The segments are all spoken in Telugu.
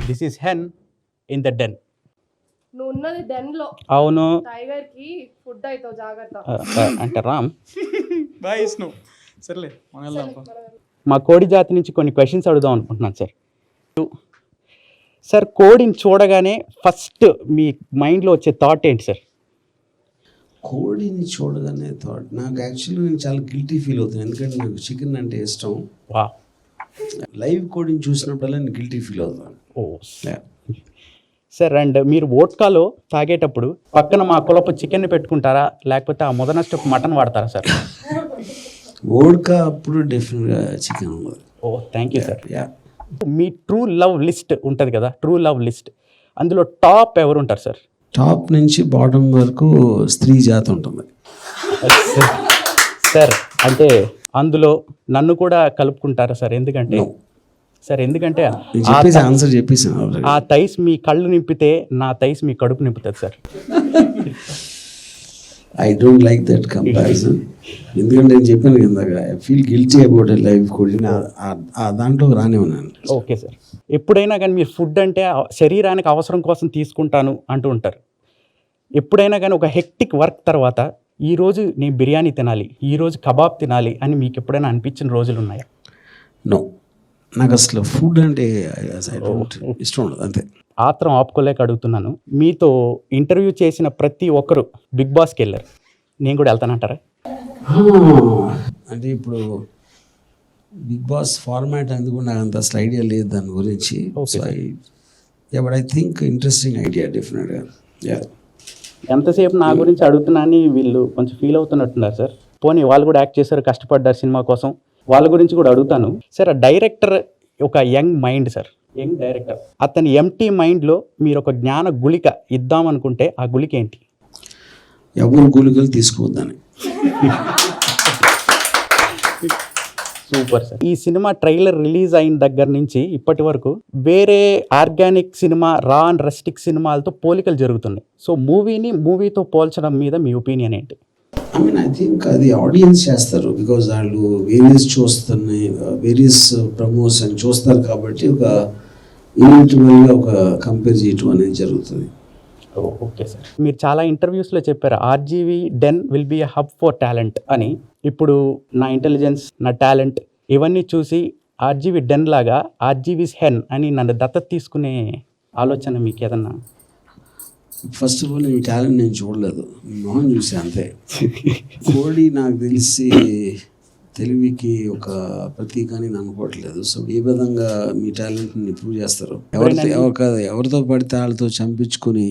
This is hen in the den. నువ్వు ఉన్నది డెన్ లో. అవును. టైగర్ కి ఫుడ్ అవుతావు, జాగ్రత్త. అంటే రామ్ బాయ్ విష్ణు. సర్లే మనం వెళ్దాం. మా కోడి జాతి నుంచి కొన్ని క్వశ్చన్స్ అడుగుదాం అనుకుంటున్నాను సార్. సార్, కోడిని చూడగానే ఫస్ట్ మీ మైండ్లో వచ్చే థాట్ ఏంటి సార్? కోడిని చూడగానే థాట్, నాకు యాక్చువల్లీ నేను చాలా గిల్టీ ఫీల్ అవుతాను, ఎందుకంటే నాకు చికెన్ అంటే ఇష్టం. వా, లైవ్ కోడిని చూసినప్పుడల్లా నేను గిల్టీ ఫీల్ అవుతాను. ఓ సార్, అండ్ మీరు వోడ్కాలో తాగేటప్పుడు పక్కన మా కులపు చికెన్ పెట్టుకుంటారా, లేకపోతే ఆ మొదనస్టప్ మటన్ వాడతారా సార్? వోడ్కా అప్పుడు డెఫినెట్గా చికెన్ ఉన్నది. Oh thank you sir. మీ ట్రూ లవ్ లిస్ట్ ఉంటుంది కదా, ట్రూ లవ్ లిస్ట్, అందులో టాప్ ఎవరు ఉంటారు సార్? టాప్ నుంచి బాటమ్ వరకు స్త్రీ జాతి ఉంటుంది సార్. అంటే అందులో నన్ను కూడా కలుపుకుంటారా సార్? ఎందుకంటే సార్, ఎందుకంటే ఆన్సర్ చెప్పేసాను. ఆ థైస్ మీ కళ్ళు నింపితే నా థైస్ మీ కడుపు నింపుతుంది sir. I don't like that comparison. ఎందుకంటే నేను చెప్పాను ఇందాక, I feel guilty about life కోడిని, ఆ దాంట్లో రానే ఉన్నాను. Okay sir. ఎప్పుడైనా కానీ మీరు ఫుడ్ అంటే శరీరానికి అవసరం కోసం తీసుకుంటాను అంటూ ఉంటారు. ఎప్పుడైనా కానీ ఒక హెక్టిక్ వర్క్ తర్వాత ఈరోజు నేను బిర్యానీ తినాలి, ఈరోజు కబాబ్ తినాలి అని మీకు ఎప్పుడైనా అనిపించిన రోజులు ఉన్నాయా? నో, నాకు అసలు ఫుడ్ అంటే ఇష్టం ఉండదు, అంతే. ఆత్రం ఆపుకోలేక అడుగుతున్నాను. మీతో ఇంటర్వ్యూ చేసిన ప్రతి ఒక్కరు బిగ్ బాస్కి వెళ్ళారు, నేను కూడా వెళ్తానంటారా? అంటే ఇప్పుడు బిగ్ బాస్ ఫార్మాట్ అందుకు నాకు అంత అసలు ఐడియా లేదు దాని గురించి. But I think interesting idea డెఫినెట్గా. ఎంతసేపు నా గురించి అడుగుతున్నా అని వీళ్ళు కొంచెం ఫీల్ అవుతున్నట్టున్నారు సార్. పోనీ వాళ్ళు కూడా యాక్ట్ చేశారు, కష్టపడ్డారు సినిమా కోసం, వాళ్ళ గురించి కూడా అడుగుతాను సార్. ఆ డైరెక్టర్ ఒక young mind sir, young director. అతని ఎంటీ మైండ్లో మీరు ఒక జ్ఞాన గుళిక ఇద్దామనుకుంటే ఆ గుళిక ఏంటి? ఎవరు గుళికలు తీసుకోవద్దని. Super sir. ఈ సినిమా ట్రైలర్ రిలీజ్ అయిన దగ్గర నుంచి ఇప్పటి వరకు వేరే organic cinema, raw and rustic సినిమాలతో పోలికలు జరుగుతున్నాయి. సో మూవీతో పోల్చడం మీద మీ ఒపీనియన్ ఏంటి? ఐ థింక్ అది ఆడియన్స్ చేస్తారు, బికాజ్ వాళ్ళు వేరియస్ చూస్తున్నాయి, వేరియస్ ప్రమోషన్ చూస్తారు కాబట్టి ఒక ఇన్విజిబుల్గా ఒక కంపేర్ చేయటం అనేది జరుగుతుంది. Okay sir. మీరు చాలా ఇంటర్వ్యూస్లో చెప్పారు RGV den will be a hub for talent అని. ఇప్పుడు నా ఇంటెలిజెన్స్, నా టాలెంట్ ఇవన్నీ చూసి ఆర్జీవీ డెన్ లాగా ఆర్జీవీస్ హెన్ అని నన్ను దత్తత తీసుకునే ఆలోచన మీకు ఏదన్నా? ఫస్ట్ ఆఫ్ ఆల్ ఈ టాలెంట్ నేను చూడలేదు, మొహం చూసి అంతే. కోడి నాకు తెలిసి తెలివికి ఒక ప్రతీక అని నేను అనుకోవట్లేదు. సో ఏ విధంగా మీ టాలెంట్ని ప్రూవ్ చేస్తారు? ఎవరితో పడితే వాళ్ళతో చంపించుకొని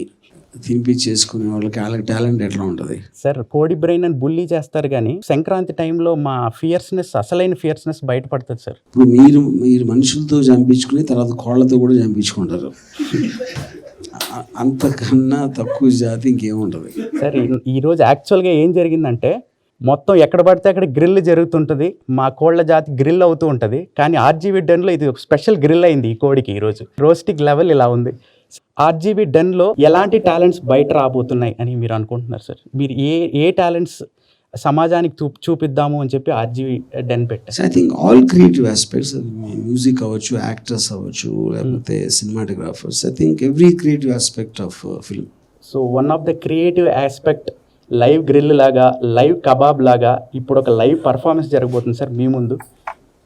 తినిపించేసుకుని వాళ్ళకి టాలెంట్ ఎట్లా ఉంటుంది సార్? కోడి బ్రెయిన్ అని బుల్లీ చేస్తారు, కానీ సంక్రాంతి టైంలో మా ఫియర్స్నెస్, అసలైన ఫియర్స్నెస్ బయటపడుతుంది సార్. ఇప్పుడు మీరు మనుషులతో చంపించుకుని తర్వాత కోళ్ళతో కూడా చంపించుకుంటారు. అంతకన్నా తక్కువ జాతి ఇంకేముంటుంది సార్? ఈరోజు యాక్చువల్గా ఏం జరిగిందంటే, మొత్తం ఎక్కడ పడితే అక్కడ గ్రిల్ జరుగుతుంటుంది, మా కోళ్ళ జాతి గ్రిల్ అవుతూ ఉంటుంది. కానీ ఆర్జీవీ డెన్లో ఇది ఒక స్పెషల్ గ్రిల్ అయింది ఈ కోడికి. ఈరోజు రోస్టిక్ లెవెల్ ఇలా ఉంది. ఆర్జీవీ డెన్లో ఎలాంటి టాలెంట్స్ బయట రాబోతున్నాయి అని మీరు అనుకుంటున్నారు సార్? మీరు ఏ టాలెంట్స్ సమాజానికి చూపిద్దాము అని చెప్పి ఆర్జీవీ డెన్ పెట్టారు? I think all creative aspects, music అవ్వచ్చు, యాక్టర్స్ అవ్వచ్చు, లేకపోతే cinematographers. I think every creative aspect of film. So one of the creative aspect live grill లాగా, లైవ్ కబాబ్ లాగా ఇప్పుడు ఒక లైవ్ పర్ఫార్మెన్స్ జరగబోతుంది సార్ మీ ముందు.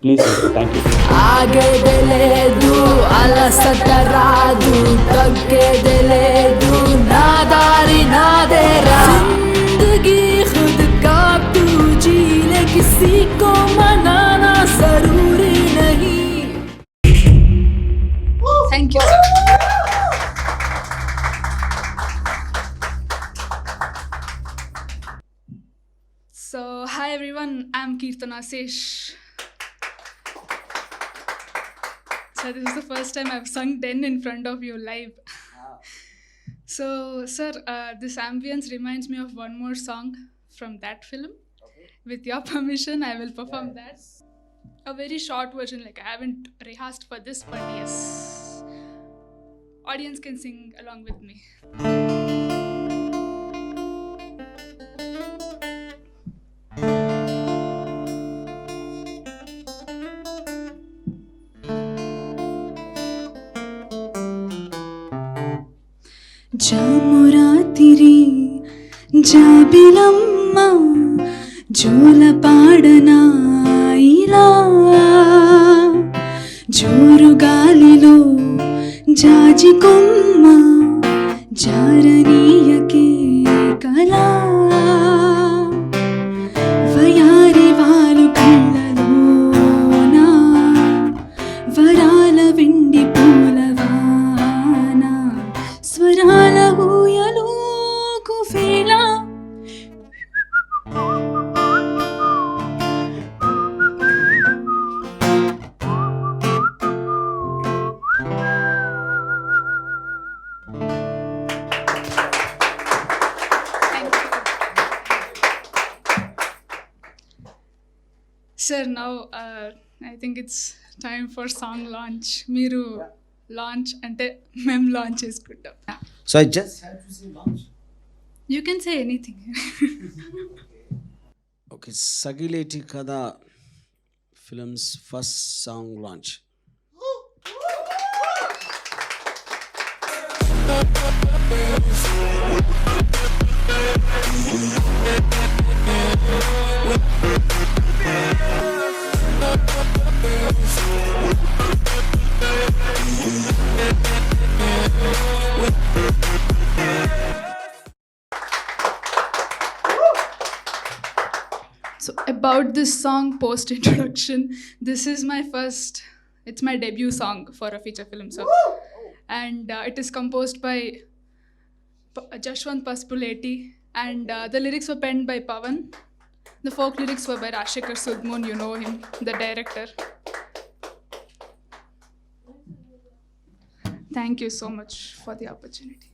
Please, thank you. ఆగేదలేదు, అలసట రాదు, తగ్గేదలేదు, నా దారి నాదేరా, జిందగీ ఖుద్ కా తూ జీనే కిసీ కో మనానా జరూరీ నహీ. Thank you. So, hi everyone, I'm Keertana Sesh. So, this is the first time I've sung 10 in front of you live. So, sir, this ambience reminds me of one more song from that film. Okay. With your permission, I will perform that. A very short version, like I haven't rehearsed for this, but yes. Audience can sing along with me. జామురాతిరి జాబిలమ్మ జోలపాడనా ఇలా జోరు గాలిలో జాజి కొమ్మ జారనీయకే కళా వయారి వాలు కళ్ళలోనా వరాల వెండి పూలవాన స్వరాల ఊయలో కుఫేలా Sir, now I think it's time for song launch. మీరు launch అంటే మేము launch చేసుకుంటాం. So I just have to say launch. You can say anything. Okay, Sagileti Kada Films first song launch. So about this song post introduction, this is my it's my debut song for a feature film. So, and it is composed by Jashwant Pasupuleti, and the lyrics were penned by Pawan. The folk lyrics were by Rashekar Sudmoon, you know him, the director. Thank you so much for the opportunity.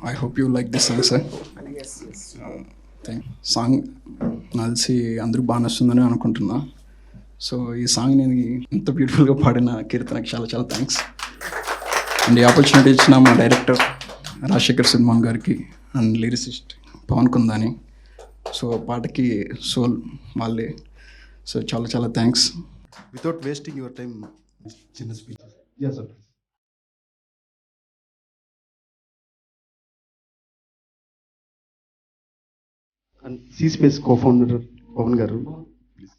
I hope you like this song sir. Song నాకు తెలిసి అందరూ బాగా నచ్చుతుందని అనుకుంటున్నా. సో ఈ సాంగ్ నేను ఇంత బ్యూటిఫుల్గా పాడిన కీర్తనకి చాలా చాలా థ్యాంక్స్. అండ్ ఈ ఆపర్చునిటీ ఇచ్చిన మా డైరెక్టర్ రాజశేఖర్ సుద్మోన్ గారికి అండ్ లిరిసిస్ట్ పవన్ కుందాని. సో పాటకి సోల్ వాళ్ళే. సో చాలా చాలా thanks. Without wasting your time, చిన్న speech. Yes, sir. And C-Space co-founder Pavan garu, please.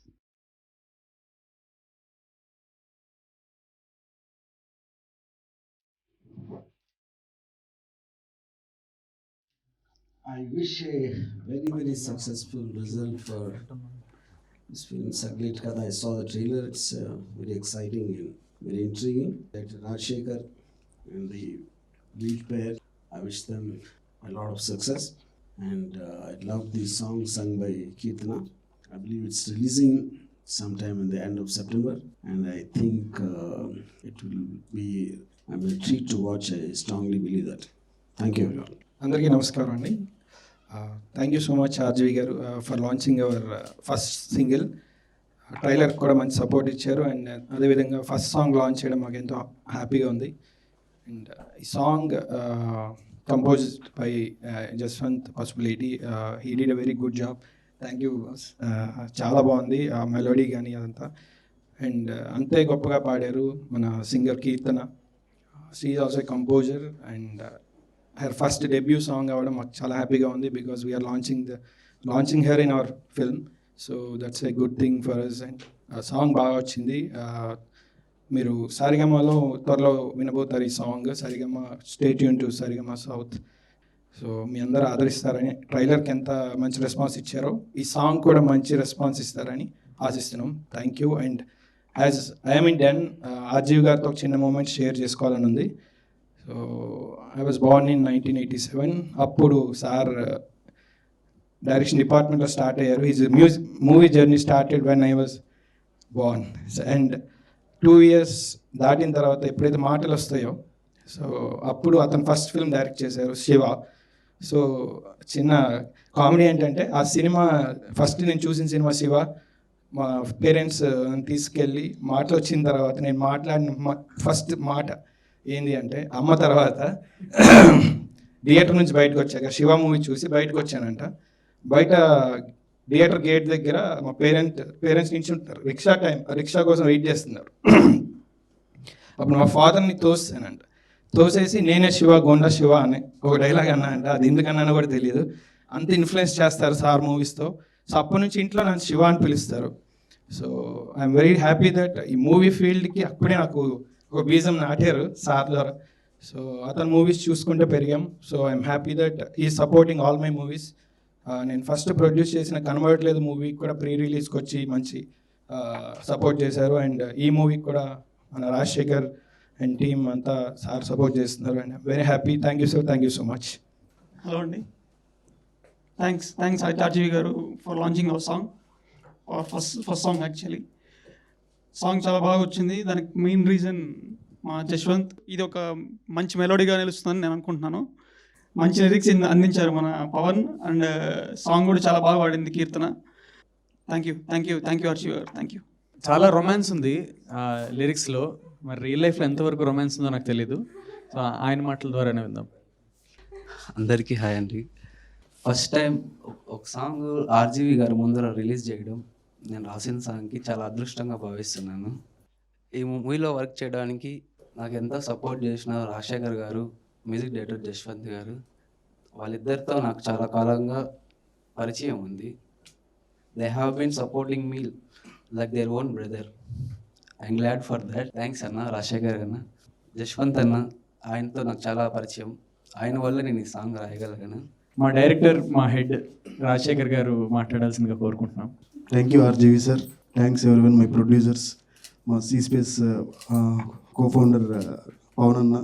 I wish a very, very successful result for this film, Sagileti Kada. I saw the trailer, it's very exciting and very intriguing. Dr. Rajshekar and the lead pair, I wish them a lot of success. And I love the song sung by Kirtana. I believe it's releasing sometime in the end of September, and I think it will be a treat to watch. I strongly believe that. Thank you everyone. అందరికీ నమస్కారం అండి. Thank you so much RGV గారు for launching our first single. Trailer కూడా మంచి సపోర్ట్ ఇచ్చారు, అండ్ అదేవిధంగా ఫస్ట్ సాంగ్ లాంచ్ చేయడం మాకు ఎంతో హ్యాపీగా ఉంది. అండ్ ఈ song composed by Jashwant Pasupuleti. He did a very good job. Thank you. చాలా బాగుంది ఆ మెలోడీ కానీ అదంతా. అండ్ అంతే గొప్పగా పాడారు మన singer Keerthana. She is also composer, and her first debut song అవ్వడం మాకు చాలా హ్యాపీగా ఉంది, because we are launching her in our film. So that's a good thing for us. And song బాగా వచ్చింది. మీరు సరిగమలో త్వరలో వినబోతారు ఈ song. Saregama stay tune to Saregama South. So మీ అందరూ ఆదరిస్తారని, ట్రైలర్కి ఎంత మంచి రెస్పాన్స్ ఇచ్చారో ఈ సాంగ్ కూడా మంచి రెస్పాన్స్ ఇస్తారని ఆశిస్తున్నాం. Thank you. And as I'm in den, RGV గారితో ఒక చిన్న మూమెంట్ షేర్ చేసుకోవాలని ఉంది. So I was born in 1987. అప్పుడు సార్ డైరెక్షన్ డిపార్ట్మెంట్లో స్టార్ట్ అయ్యారు. His movie journey started when I was born. And 2 years దాటిన తర్వాత ఎప్పుడైతే మాటలు వస్తాయో, సో అప్పుడు అతను ఫస్ట్ ఫిల్మ్ డైరెక్ట్ చేశారు, శివ. సో చిన్న కామెడీ ఏంటంటే ఆ సినిమా ఫస్ట్ నేను చూసిన సినిమా శివ. మా పేరెంట్స్ తీసుకెళ్ళి మాటలు వచ్చిన తర్వాత నేను మాట్లాడిన ఫస్ట్ మాట ఏంటి అంటే అమ్మ. తర్వాత థియేటర్ నుంచి బయటకు వచ్చాక శివ మూవీ చూసి బయటకు వచ్చానంట. బయట థియేటర్ గేట్ దగ్గర మా పేరెంట్స్ నుంచి ఉంటారు, రిక్షా కోసం వెయిట్ చేస్తున్నారు. అప్పుడు మా ఫాదర్ని తోస్తానంట. తోసేసి నేనే శివ గోండా శివ అని ఒక డైలాగ్ అన్నా అంటే అది ఎందుకన్నా కూడా తెలియదు. అంత ఇన్ఫ్లుయెన్స్ చేస్తారు సార్ మూవీస్తో. సో అప్పటి నుంచి ఇంట్లో నన్ను శివ అని పిలుస్తారు. So I'm very happy that ఈ మూవీ ఫీల్డ్కి అప్పుడే నాకు ఒక బీజం నాటారు సార్ ద్వారా. సో అతను మూవీస్ చూసుకుంటూ పెరిగాం. సో ఐఎమ్ హ్యాపీ దట్ ఈ సపోర్టింగ్ ఆల్ మై మూవీస్. నేను ఫస్ట్ ప్రొడ్యూస్ చేసిన కనబడట్లేదు మూవీకి కూడా ప్రీ రిలీజ్కి వచ్చి మంచి సపోర్ట్ చేశారు. అండ్ ఈ మూవీకి కూడా మన రాజశేఖర్ అండ్ టీమ్ అంతా సార్ సపోర్ట్ చేస్తున్నారు. And very happy. Thank you sir, thank you so much. Hello అండి, థ్యాంక్స్ ఆర్జీవి గారు for launching hour song, first song. Actually song చాలా బాగా వచ్చింది. దానికి మెయిన్ రీజన్ మా జశ్వంత్. ఇది ఒక మంచి మెలోడీగా నిలుస్తుందని నేను అనుకుంటున్నాను. మంచి లిరిక్స్ అందించారు మన పవన్, అండ్ సాంగ్ కూడా చాలా బాగా పాడింది కీర్తన. థ్యాంక్ యూ ఆర్జీవి గారు, థ్యాంక్ యూ. చాలా రొమాన్స్ ఉంది లిరిక్స్లో. మరి రియల్ లైఫ్లో ఎంతవరకు రొమాన్స్ ఉందో నాకు తెలీదు. సో ఆయన మాటల ద్వారానే విందాం. అందరికీ హాయ్ అండి. ఫస్ట్ టైం ఒక సాంగ్ ఆర్జీవి గారు ముందర రిలీజ్ చేయడం నేను రాసిన సాంగ్కి చాలా అదృష్టంగా భావిస్తున్నాను. ఈ మూవీలో వర్క్ చేయడానికి నాకు ఎంతో సపోర్ట్ చేసిన రాజశేఖర్ గారు, మ్యూజిక్ డైరెక్టర్ జశ్వంత్ గారు, వాళ్ళిద్దరితో నాకు చాలా కాలంగా పరిచయం ఉంది. They have been supporting me like their own brother. I'm glad for that. Thanks అన్న రాజశేఖర్ అన్న. జశ్వంత్ అన్న, ఆయనతో నాకు చాలా పరిచయం. ఆయన వల్ల నేను ఈ సాంగ్ రాయగలిగాను. మా డైరెక్టర్, మా హెడ్ రాజశేఖర్ గారు మాట్లాడాల్సిందిగా కోరుకుంటున్నాం. Thank you RGV sir. Thanks everyone my producers, మా సీ స్పేస్ కోఫౌండర్ పవన్ అన్న,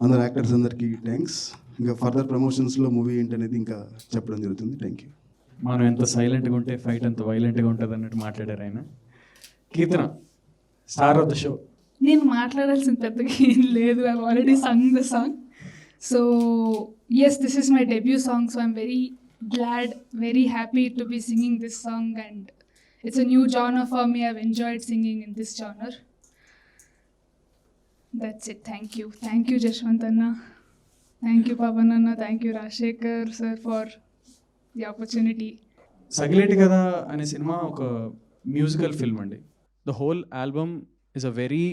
అందరు యాక్టర్స్ అందరికీ థ్యాంక్స్. ఇంకా ఫర్దర్ ప్రమోషన్స్లో మూవీ ఏంటనేది ఇంకా చెప్పడం జరుగుతుంది. Thank you. మనం ఎంత సైలెంట్గా ఉంటే ఫైట్ అంత వైలెంట్గా ఉంటుంది అన్నట్టు మాట్లాడారు ఆయన. కీర్తన, స్టార్ ఆఫ్ ద షో. నేను మాట్లాడాల్సిన పెద్దగా ఏం లేదు. I already Sung the song. So yes, this is my debut song, so I'm very glad, very happy to be singing this song, and it's a new genre for me. I've enjoyed singing in this genre. That's it. Thank you Jashwant Anna, thank you Pavan Anna, thank you Rajshekhar sir for the opportunity. Sagileti Katha అనే సినిమా ఒక మ్యూజికల్ ఫిల్మ్ అండి. The whole album is a very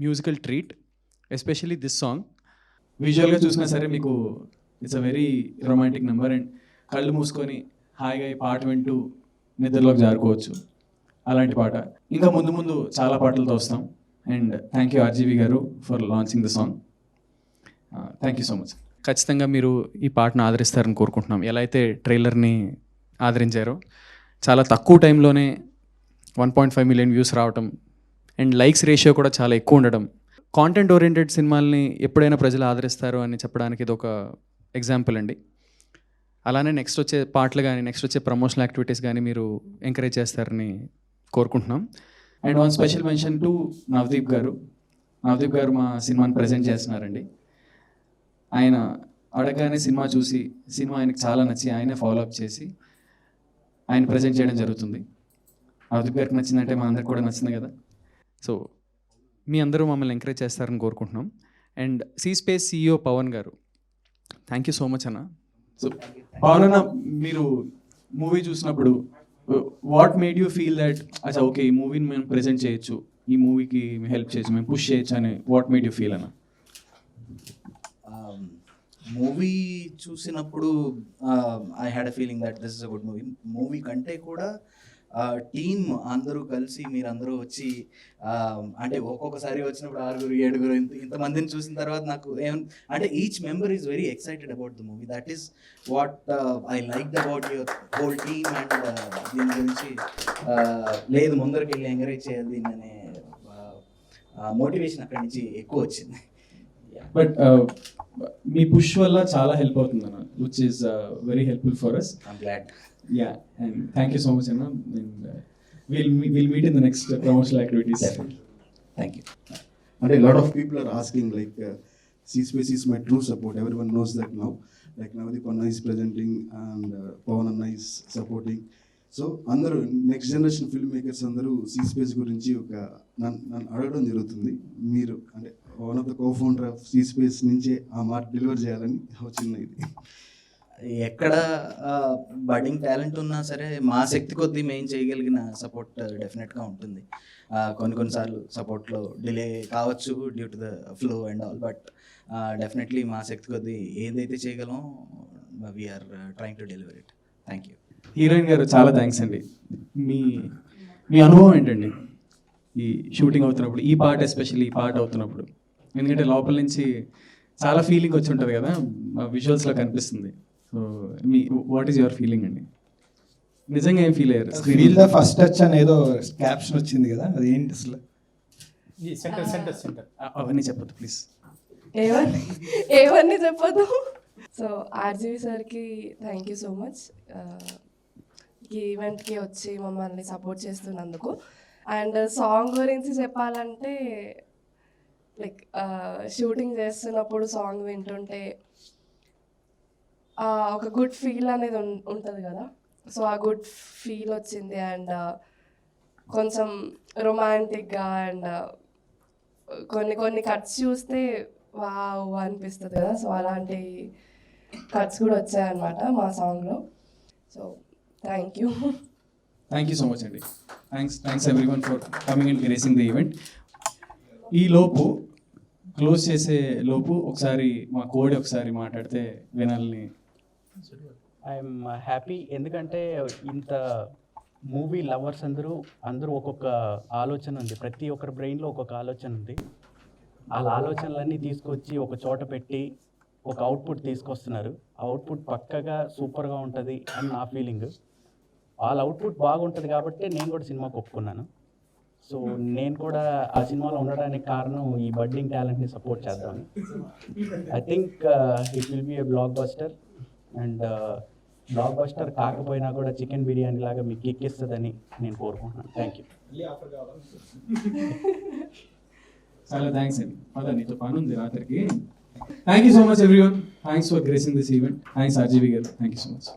musical treat, especially this song. విజువల్గా చూసినా సరే మీకు it's a very romantic number, and కళ్ళు మూసుకొని హాయిగా ఈ పాట వింటూ నిద్రలోకి జారుకోవచ్చు. అలాంటి పాట. ఇంకా ముందు ముందు చాలా పాటలతో వస్తాం. అండ్ థ్యాంక్ యూ ఆర్జీవి గారు for launching the song. Thank you so much. ఖచ్చితంగా మీరు ఈ పాటను ఆదరిస్తారని కోరుకుంటున్నాం. ఎలా అయితే ట్రైలర్ని ఆదరించారో, చాలా తక్కువ టైంలోనే 1.5 మిలియన్ వ్యూస్ రావటం, అండ్ లైక్స్ రేషియో కూడా చాలా ఎక్కువ ఉండడం. కాంటెంట్ ఓరియంటెడ్ సినిమాల్ని ఎప్పుడైనా ప్రజలు ఆదరిస్తారు అని చెప్పడానికి ఇది ఒక ఎగ్జాంపుల్ అండి. అలానే నెక్స్ట్ వచ్చే పాటలు కానీ, నెక్స్ట్ వచ్చే ప్రమోషనల్ యాక్టివిటీస్ కానీ మీరు ఎంకరేజ్ చేస్తారని కోరుకుంటున్నాం. And one special mention to Navdeep గారు. నవదీప్ గారు మా సినిమాని ప్రజెంట్ చేస్తున్నారండి. ఆయన అడగగానే సినిమా చూసి, సినిమా ఆయనకు చాలా నచ్చి ఆయనే ఫాలోఅప్ చేసి ఆయన ప్రజెంట్ చేయడం జరుగుతుంది. నవదీప్ గారికి నచ్చిందంటే మా అందరికి కూడా నచ్చింది కదా. సో మీ అందరూ మమ్మల్ని ఎంకరేజ్ చేస్తారని కోరుకుంటున్నాం. And C Space CEO Pavan గారు, థ్యాంక్ యూ సో మచ్ అన్న. సో పవన్ అన్న, మీరు మూవీ చూసినప్పుడు what made you feel that అచ్చా ఓకే ఈ మూవీని మేము ప్రజెంట్ చేయొచ్చు, ఈ మూవీకి హెల్ప్ చేయొచ్చు, మేము పుష్ చేయొచ్చు అని వాట్ మేడ్ యూ ఫీల్ అన్న? మూవీ చూసినప్పుడు I had a feeling that this is a good movie. Movie కంటే కూడా టీమ్ అందరూ కలిసి మీరందరూ వచ్చి అంటే ఒక్కొక్కసారి వచ్చినప్పుడు 6-7 ఇంతమందిని చూసిన తర్వాత నాకు అంటే each member is very excited about the movie. That is what I like about your whole team. And దీని గురించి లేదు ముందరికి వెళ్ళి ఎంకరేజ్ చేయాలి దీన్ని అనే మోటివేషన్ అక్కడి నుంచి ఎక్కువ వచ్చింది. బట్ మీ పుష్ వల్ల చాలా హెల్ప్ అవుతుంది అన్న, which is very helpful for us. I'm glad. Yeah, and thank you so much, Anna. And we'll meet in the next promotional activities. Thank you. And a lot of people are asking like C-Space is my true support. Everyone knows that now. Like Navdeep Anna is presenting and Pawan Anna is supporting. So అందరూ నెక్స్ట్ జనరేషన్ ఫిల్మ్ మేకర్స్ అందరూ C-Space గురించి ఒక నన్ను అడగడం జరుగుతుంది. మీరు అంటే one of the co-founder of C-Space నుంచే ఆ మాట డెలివర్ చేయాలని వచ్చిన ఇది. ఎక్కడ బడ్డింగ్ టాలెంట్ ఉన్నా సరే మా శక్తి కొద్దీ మేము చేయగలిగిన సపోర్ట్ డెఫినెట్గా ఉంటుంది. కొన్నిసార్లు సపోర్ట్లో డిలే కావచ్చు due to the flow and all, but definitely మా శక్తి కొద్దీ ఏదైతే చేయగలమో we're trying to deliver it. Thank you. Heroine గారు చాలా థ్యాంక్స్ అండి. మీ మీ అనుభవం ఏంటండి ఈ షూటింగ్ అవుతున్నప్పుడు, ఈ పార్ట్ ఎస్పెషల్లీ ఈ పార్ట్ అవుతున్నప్పుడు? ఎందుకంటే లోపల నుంచి చాలా ఫీలింగ్ వచ్చి ఉంటుంది కదా, విజువల్స్లో కనిపిస్తుంది. So me what is your feeling అండి? నిజంగా ఏం ఫీల్ అయ్యారు? ఫీల్ ద ఫస్ట్ టచ్ అని ఏదో క్యాప్షన్ వచ్చింది కదా, అది ఏంటి అసలు? అవన్నీ చెప్పొద్దు ప్లీజ్. ఏవన్నీ చెప్పొద్దు. సో ఆర్జీవి సార్కి థ్యాంక్ యూ సో మచ్ ఈ ఈవెంట్కి వచ్చి మమ్మల్ని సపోర్ట్ చేస్తున్నందుకు. అండ్ సాంగ్ గురించి చెప్పాలంటే లైక్ షూటింగ్ చేస్తున్నప్పుడు సాంగ్ వింటుంటే ఒక గుడ్ ఫీల్ అనేది ఉంటుంది కదా, సో ఆ గుడ్ ఫీల్ వచ్చింది. అండ్ కొంచెం రొమాంటిక్గా అండ్ కొన్ని కట్స్ చూస్తే వావ్ అనిపిస్తుంది కదా, సో అలాంటి కట్స్ కూడా వచ్చాయన్నమాట మా సాంగ్లో. So thank you. Thank you so much అండి. Thanks everyone for coming and gracing the event. ఈ లోపు క్లోజ్ చేసే లోపు ఒకసారి మా కోడి ఒకసారి మాట్లాడితే వినాలని. ఐఎమ్ హ్యాపీ, ఎందుకంటే ఇంత మూవీ లవర్స్ అందరూ ఒక్కొక్క ఆలోచన ఉంది, ప్రతి ఒక్కరి బ్రెయిన్లో ఒక్కొక్క ఆలోచన ఉంది. వాళ్ళ ఆలోచనలన్నీ తీసుకొచ్చి ఒక చోట పెట్టి ఒక అవుట్పుట్ తీసుకొస్తున్నారు. ఆ అవుట్పుట్ పక్కగా సూపర్గా ఉంటుంది అని నా ఫీలింగ్. వాళ్ళ అవుట్పుట్ బాగుంటుంది కాబట్టి నేను కూడా సినిమాకి ఒప్పుకున్నాను. సో నేను కూడా ఆ సినిమాలో ఉండడానికి కారణం ఈ బడ్డింగ్ టాలెంట్ని సపోర్ట్ చేద్దాం. I think it will be A block buster. And block buster కాకపోయినా కూడా చికెన్ బిర్యానీ లాగా మీకు ఎక్కిస్తుందని నేను కోరుకుంటున్నాను. Thank you. చాలా థ్యాంక్స్ అండి. అదే నీతో పని ఉంది రాత్రికి. Thank you so much everyone. Thanks for gracing this event. Thanks RGV గారు. Thank you so much.